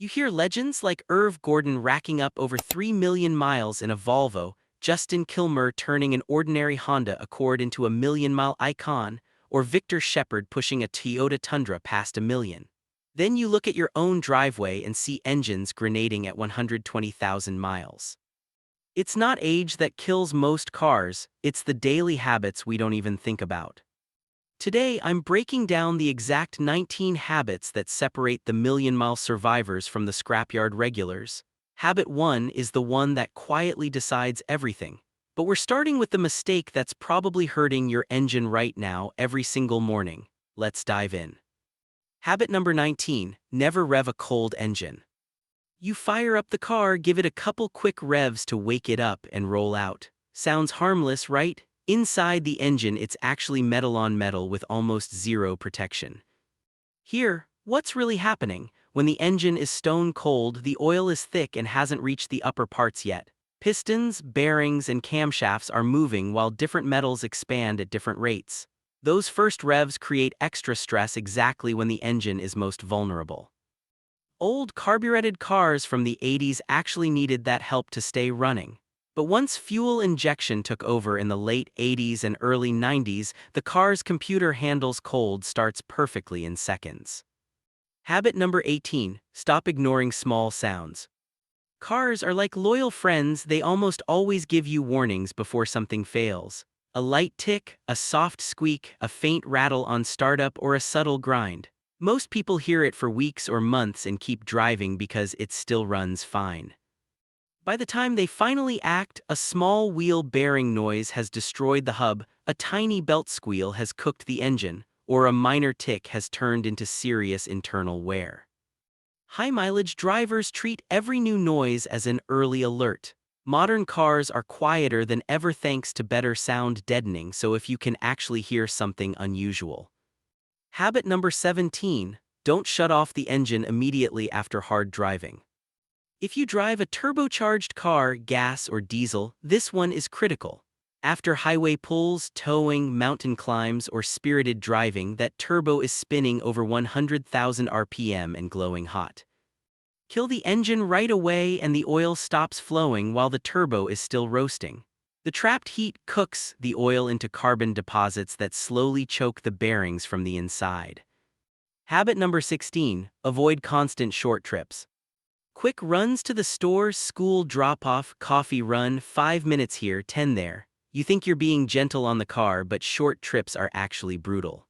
You hear legends like Irv Gordon racking up over 3 million miles in a Volvo, Justin Kilmer turning an ordinary Honda Accord into a million-mile icon, or Victor Shepard pushing a Toyota Tundra past a million. Then you look at your own driveway and see engines grenading at 120,000 miles. It's not age that kills most cars, it's the daily habits we don't even think about. Today, I'm breaking down the exact 19 habits that separate the million-mile survivors from the scrapyard regulars. Habit 1 is the one that quietly decides everything. But we're starting with the mistake that's probably hurting your engine right now every single morning. Let's dive in. Habit number 19, never rev a cold engine. You fire up the car, give it a couple quick revs to wake it up and roll out. Sounds harmless, right? Inside the engine, it's actually metal on metal with almost zero protection. Here, what's really happening? When the engine is stone cold, the oil is thick and hasn't reached the upper parts yet. Pistons, bearings, and camshafts are moving while different metals expand at different rates. Those first revs create extra stress exactly when the engine is most vulnerable. Old carbureted cars from the 80s actually needed that help to stay running. But once fuel injection took over in the late 80s and early 90s, the car's computer handles cold starts perfectly in seconds. Habit number 18, stop ignoring small sounds. Cars are like loyal friends, they almost always give you warnings before something fails. A light tick, a soft squeak, a faint rattle on startup, or a subtle grind. Most people hear it for weeks or months and keep driving because it still runs fine. By the time they finally act, a small wheel bearing noise has destroyed the hub, a tiny belt squeal has cooked the engine, or a minor tick has turned into serious internal wear. High-mileage drivers treat every new noise as an early alert. Modern cars are quieter than ever thanks to better sound deadening, so if you can actually hear something unusual. Habit number 17, don't shut off the engine immediately after hard driving. If you drive a turbocharged car, gas or diesel, this one is critical. After highway pulls, towing, mountain climbs, or spirited driving, that turbo is spinning over 100,000 RPM and glowing hot. Kill the engine right away and the oil stops flowing while the turbo is still roasting. The trapped heat cooks the oil into carbon deposits that slowly choke the bearings from the inside. Habit number 16, avoid constant short trips. Quick runs to the store, school drop-off, coffee run, 5 minutes here, 10 there. You think you're being gentle on the car, but short trips are actually brutal.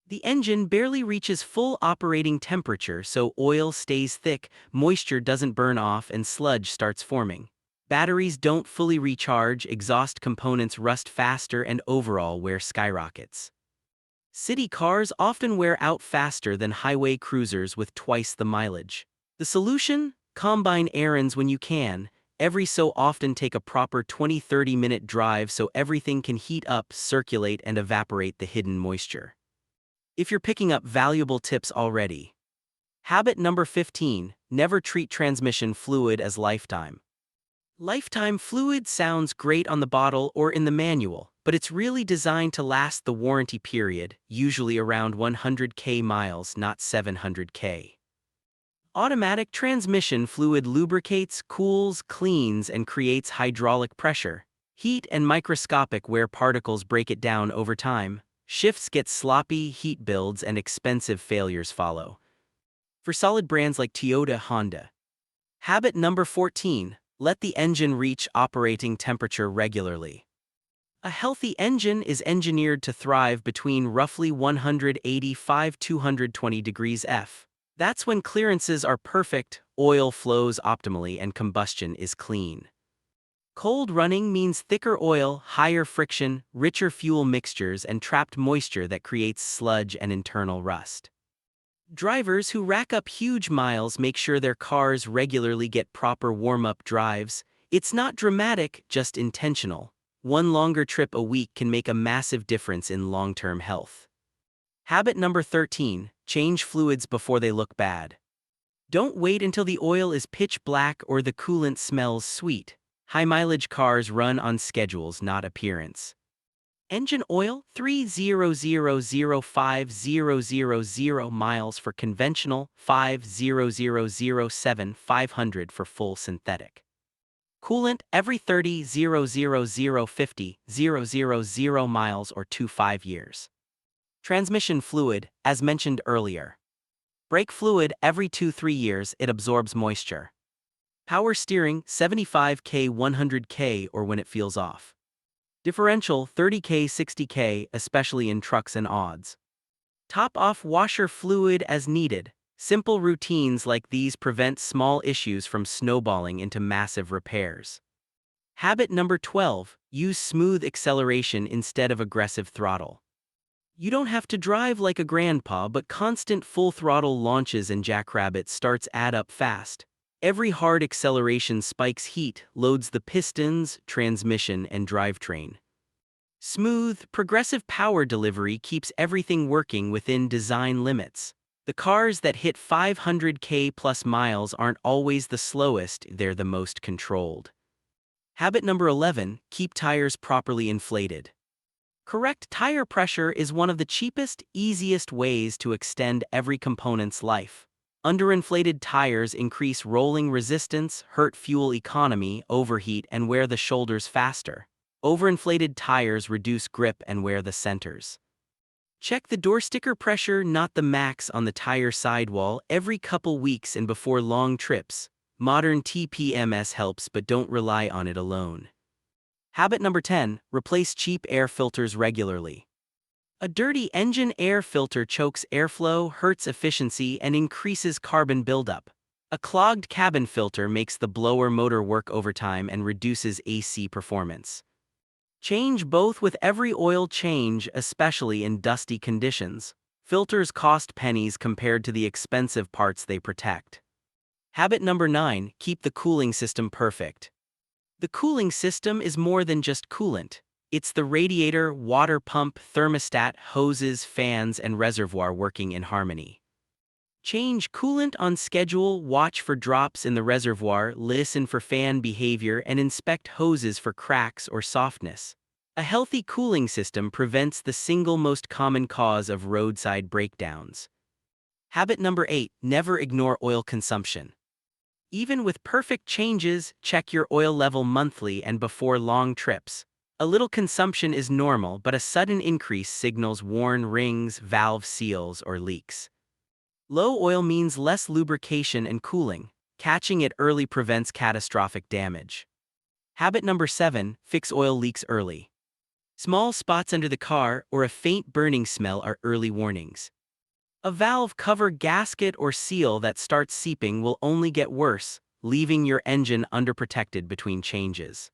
The engine barely reaches full operating temperature, so oil stays thick, moisture doesn't burn off, and sludge starts forming. Batteries don't fully recharge, exhaust components rust faster, and overall wear skyrockets. City cars often wear out faster than highway cruisers with twice the mileage. The solution? Combine errands when you can. Every so often take a proper 20–30 minute drive so everything can heat up, circulate, and evaporate the hidden moisture. If you're picking up valuable tips already. Habit number 15, never treat transmission fluid as lifetime. Lifetime fluid sounds great on the bottle or in the manual, but it's really designed to last the warranty period, usually around 100k miles, not 700k. Automatic transmission fluid lubricates, cools, cleans, and creates hydraulic pressure, heat, and microscopic wear particles break it down over time. Shifts get sloppy, heat builds, and expensive failures follow. For solid brands like Toyota, Honda. Habit number 14, let the engine reach operating temperature regularly. A healthy engine is engineered to thrive between roughly 185–220 degrees F. That's when clearances are perfect, oil flows optimally, and combustion is clean. Cold running means thicker oil, higher friction, richer fuel mixtures, and trapped moisture that creates sludge and internal rust. Drivers who rack up huge miles make sure their cars regularly get proper warm-up drives. It's not dramatic, just intentional. One longer trip a week can make a massive difference in long-term health. Habit number 13, change fluids before they look bad. Don't wait until the oil is pitch black or the coolant smells sweet. High-mileage cars run on schedules, not appearance. Engine oil 300,050,000 miles for conventional, 500,007,500 for full synthetic. Coolant every 30,000,050,000 miles or 2 years. Transmission fluid, as mentioned earlier. Brake fluid every 2-3 years, it absorbs moisture. Power steering 75K 100K or when it feels off. Differential 30K 60K, especially in trucks and odds. Top off washer fluid as needed. Simple routines like these prevent small issues from snowballing into massive repairs. Habit number 12, use smooth acceleration instead of aggressive throttle. You don't have to drive like a grandpa, but constant full throttle launches and jackrabbit starts add up fast. Every hard acceleration spikes heat, loads the pistons, transmission, and drivetrain. Smooth, progressive power delivery keeps everything working within design limits. The cars that hit 500K plus miles aren't always the slowest, they're the most controlled. Habit number 11, keep tires properly inflated. Correct tire pressure is one of the cheapest, easiest ways to extend every component's life. Underinflated tires increase rolling resistance, hurt fuel economy, overheat, and wear the shoulders faster. Overinflated tires reduce grip and wear the centers. Check the door sticker pressure, not the max, on the tire sidewall every couple weeks and before long trips. Modern TPMS helps, but don't rely on it alone. Habit number 10, replace cheap air filters regularly. A dirty engine air filter chokes airflow, hurts efficiency, and increases carbon buildup. A clogged cabin filter makes the blower motor work overtime and reduces AC performance. Change both with every oil change, especially in dusty conditions. Filters cost pennies compared to the expensive parts they protect. Habit number 9, keep the cooling system perfect. The cooling system is more than just coolant. It's the radiator, water pump, thermostat, hoses, fans, and reservoir working in harmony. Change coolant on schedule, watch for drops in the reservoir, listen for fan behavior, and inspect hoses for cracks or softness. A healthy cooling system prevents the single most common cause of roadside breakdowns. Habit number 8, never ignore oil consumption. Even with perfect changes, check your oil level monthly and before long trips. A little consumption is normal, but a sudden increase signals worn rings, valve seals, or leaks. Low oil means less lubrication and cooling. Catching it early prevents catastrophic damage. Habit number 7, fix oil leaks early. Small spots under the car or a faint burning smell are early warnings. A valve cover, gasket, or seal that starts seeping will only get worse, leaving your engine underprotected between changes.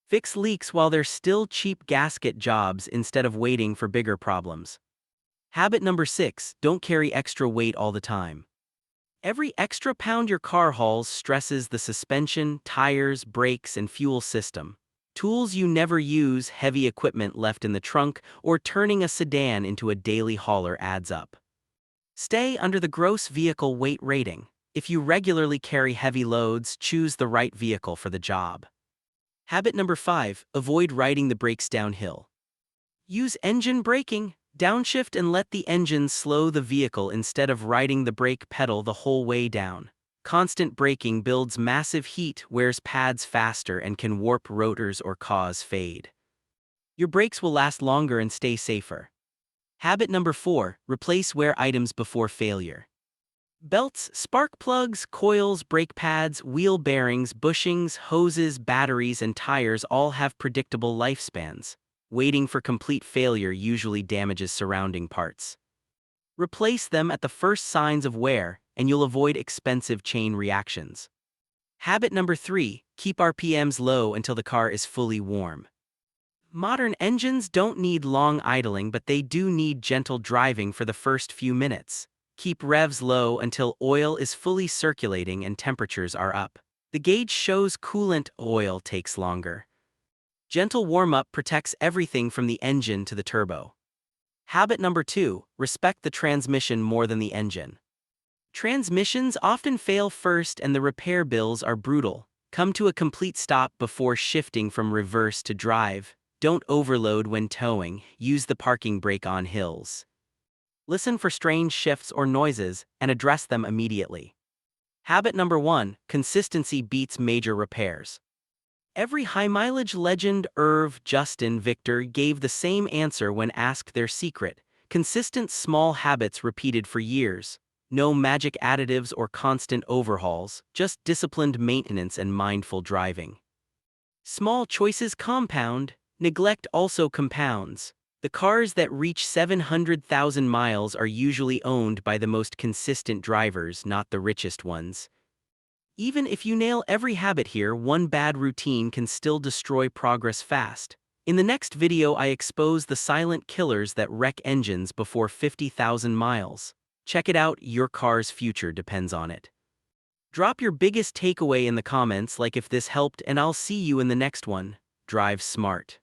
Fix leaks while they're still cheap gasket jobs instead of waiting for bigger problems. Habit number 6, don't carry extra weight all the time. Every extra pound your car hauls stresses the suspension, tires, brakes, and fuel system. Tools you never use, heavy equipment left in the trunk, or turning a sedan into a daily hauler adds up. Stay under the gross vehicle weight rating. If you regularly carry heavy loads, choose the right vehicle for the job. Habit number 5, avoid riding the brakes downhill. Use engine braking. Downshift and let the engine slow the vehicle instead of riding the brake pedal the whole way down. Constant braking builds massive heat, wears pads faster, and can warp rotors or cause fade. Your brakes will last longer and stay safer. Habit number 4, replace wear items before failure. Belts, spark plugs, coils, brake pads, wheel bearings, bushings, hoses, batteries, and tires all have predictable lifespans. Waiting for complete failure usually damages surrounding parts. Replace them at the first signs of wear, and you'll avoid expensive chain reactions. Habit number 3, keep RPMs low until the car is fully warm. Modern engines don't need long idling, but they do need gentle driving for the first few minutes. Keep revs low until oil is fully circulating and temperatures are up. The gauge shows coolant oil takes longer. Gentle warm-up protects everything from the engine to the turbo. Habit number 2, respect the transmission more than the engine. Transmissions often fail first and the repair bills are brutal. Come to a complete stop before shifting from reverse to drive. Don't overload when towing, use the parking brake on hills. Listen for strange shifts or noises and address them immediately. Habit number 1, consistency beats major repairs. Every high-mileage legend, Irv, Justin, Victor, gave the same answer when asked their secret: consistent small habits repeated for years. No magic additives or constant overhauls, just disciplined maintenance and mindful driving. Small choices compound, neglect also compounds. The cars that reach 700,000 miles are usually owned by the most consistent drivers, not the richest ones. Even if you nail every habit here, one bad routine can still destroy progress fast. In the next video, I expose the silent killers that wreck engines before 50,000 miles. Check it out, your car's future depends on it. Drop your biggest takeaway in the comments, like if this helped, and I'll see you in the next one. Drive smart.